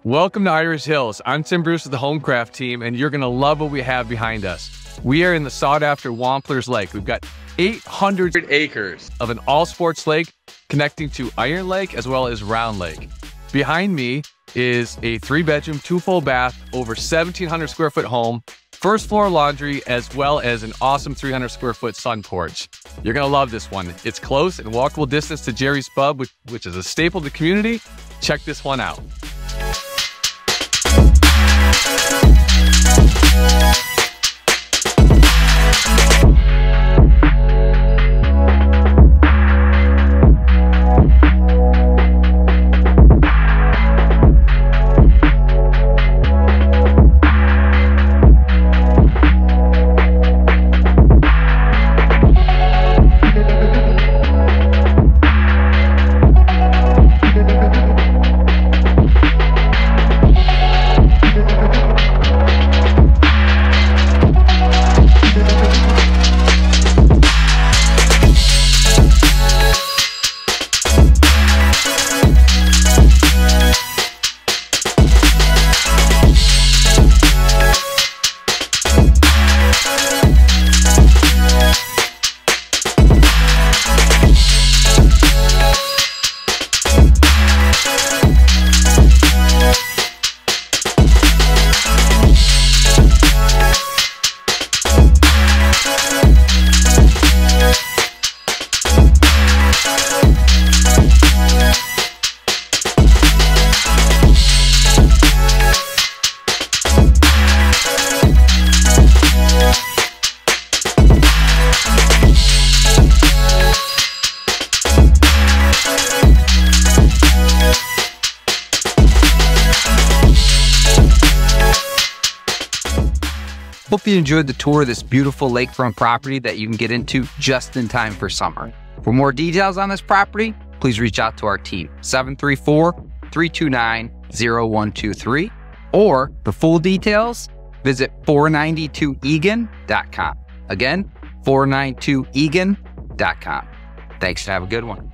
Welcome to Irish Hills. I'm Tim Bruce with the HomeCraft team, and you're going to love what we have behind us. We are in the sought after Wamplers Lake. We've got 800 acres of an all-sports lake connecting to Iron Lake as well as Round Lake. Behind me is a 3-bedroom, 2 full bath, over 1,700 square foot home, first floor laundry, as well as an awesome 300 square foot sun porch. You're going to love this one. It's close and walkable distance to Jerry's Pub, which is a staple of the community. Check this one out. Hope you enjoyed the tour of this beautiful lakefront property that you can get into just in time for summer. For more details on this property, please reach out to our team, 734-329-0123, or the full details, visit 492egan.com. Again, 492egan.com. Thanks and have a good one.